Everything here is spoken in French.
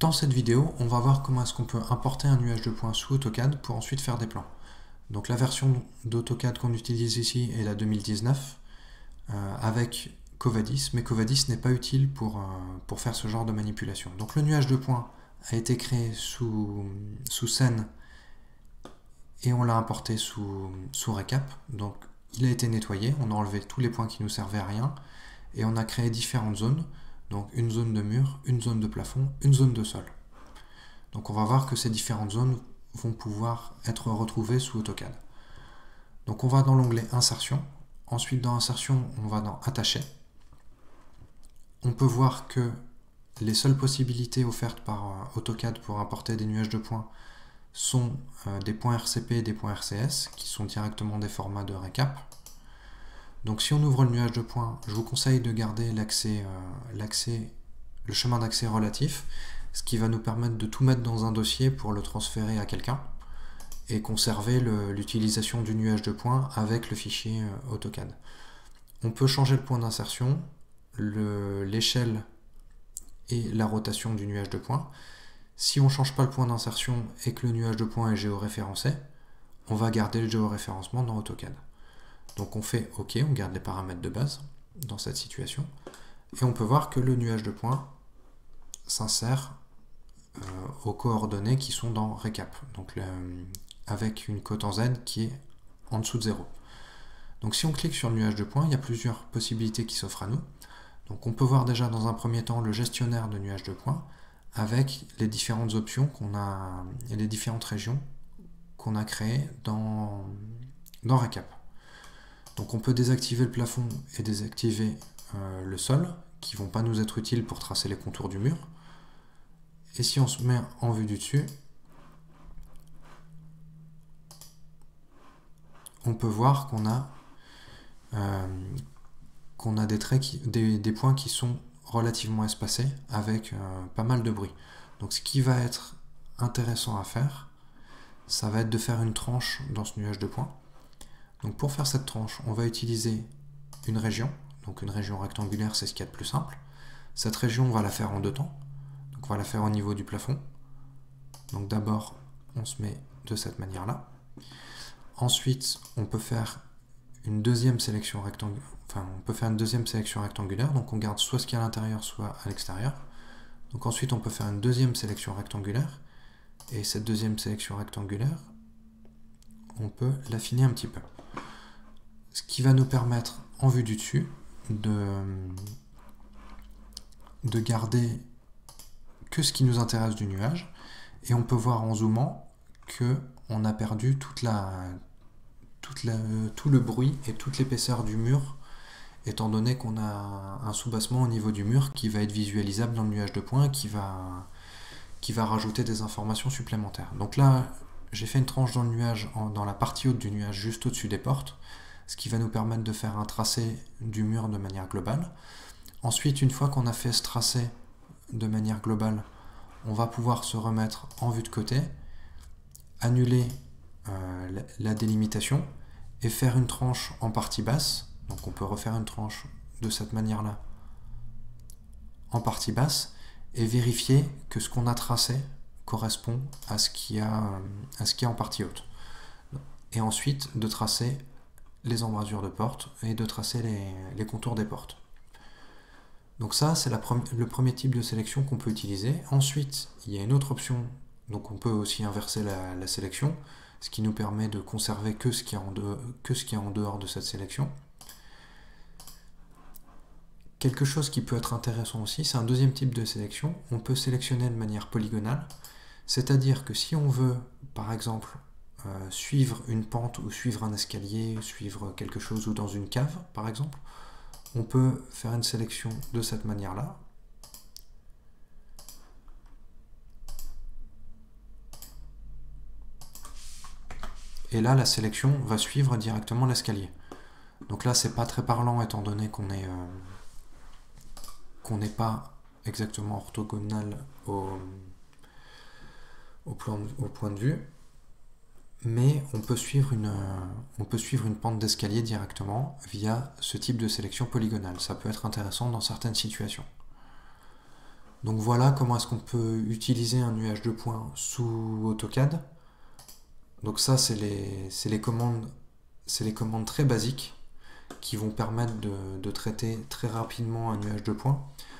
Dans cette vidéo, on va voir comment est-ce qu'on peut importer un nuage de points sous AutoCAD pour ensuite faire des plans. Donc la version d'AutoCAD qu'on utilise ici est la 2019 avec Covadis, mais Covadis n'est pas utile pour faire ce genre de manipulation. Donc le nuage de points a été créé sous Scène et on l'a importé sous Recap. Donc il a été nettoyé, on a enlevé tous les points qui nous servaient à rien et on a créé différentes zones. Donc une zone de mur, une zone de plafond, une zone de sol. Donc on va voir que ces différentes zones vont pouvoir être retrouvées sous AutoCAD. Donc on va dans l'onglet Insertion. Ensuite dans Insertion, on va dans Attacher. On peut voir que les seules possibilités offertes par AutoCAD pour importer des nuages de points sont des points RCP et des points RCS, qui sont directement des formats de Recap. Donc si on ouvre le nuage de points, je vous conseille de garder le chemin d'accès relatif, ce qui va nous permettre de tout mettre dans un dossier pour le transférer à quelqu'un et conserver l'utilisation du nuage de points avec le fichier AutoCAD. On peut changer le point d'insertion, l'échelle et la rotation du nuage de points. Si on ne change pas le point d'insertion et que le nuage de points est géoréférencé, on va garder le géoréférencement dans AutoCAD. Donc on fait OK, on garde les paramètres de base dans cette situation. Et on peut voir que le nuage de points s'insère aux coordonnées qui sont dans Recap. Donc avec une cote en Z qui est en dessous de 0. Donc si on clique sur le nuage de points, il y a plusieurs possibilités qui s'offrent à nous. Donc on peut voir déjà dans un premier temps le gestionnaire de nuages de points avec les différentes options qu'on a et les différentes régions qu'on a créées dans Recap. Donc on peut désactiver le plafond et désactiver le sol, qui ne vont pas nous être utiles pour tracer les contours du mur. Et si on se met en vue du dessus, on peut voir qu'on a des traits, des points qui sont relativement espacés, avec pas mal de bruit. Donc ce qui va être intéressant à faire, ça va être de faire une tranche dans ce nuage de points. Donc pour faire cette tranche, on va utiliser une région. Donc une région rectangulaire, c'est ce qu'il y a de plus simple. Cette région, on va la faire en deux temps. Donc on va la faire au niveau du plafond. Donc d'abord, on se met de cette manière-là. Ensuite, on peut faire une deuxième sélection rectangulaire. Donc on garde soit ce qu'il y a à l'intérieur, soit à l'extérieur. Donc ensuite, on peut faire une deuxième sélection rectangulaire. Et cette deuxième sélection rectangulaire, on peut l'affiner un petit peu. Ce qui va nous permettre, en vue du dessus, de garder que ce qui nous intéresse du nuage. Et on peut voir en zoomant qu'on a perdu tout le bruit et toute l'épaisseur du mur, étant donné qu'on a un soubassement au niveau du mur qui va être visualisable dans le nuage de points, qui va rajouter des informations supplémentaires. Donc là, j'ai fait une tranche dans le nuage, dans la partie haute du nuage, juste au-dessus des portes, ce qui va nous permettre de faire un tracé du mur de manière globale. Ensuite, une fois qu'on a fait ce tracé de manière globale, on va pouvoir se remettre en vue de côté, annuler la délimitation et faire une tranche en partie basse. Donc on peut refaire une tranche de cette manière-là en partie basse et vérifier que ce qu'on a tracé correspond à ce qu'il y a en partie haute. Et ensuite de tracer les embrasures de portes et de tracer les contours des portes. Donc ça, c'est le premier type de sélection qu'on peut utiliser. Ensuite, il y a une autre option, donc on peut aussi inverser la sélection, ce qui nous permet de conserver que ce qui est en dehors de cette sélection. Quelque chose qui peut être intéressant aussi, c'est un deuxième type de sélection. On peut sélectionner de manière polygonale, c'est-à-dire que si on veut, par exemple, suivre une pente ou suivre un escalier, suivre quelque chose ou dans une cave par exemple, on peut faire une sélection de cette manière-là. Et là, la sélection va suivre directement l'escalier. Donc là, c'est pas très parlant étant donné qu'on n'est pas exactement orthogonal au point de vue. Mais on peut suivre une pente d'escalier directement via ce type de sélection polygonale. Ça peut être intéressant dans certaines situations. Donc voilà comment est-ce qu'on peut utiliser un nuage de points sous AutoCAD. Donc ça, c'est les commandes très basiques qui vont permettre de traiter très rapidement un nuage de points.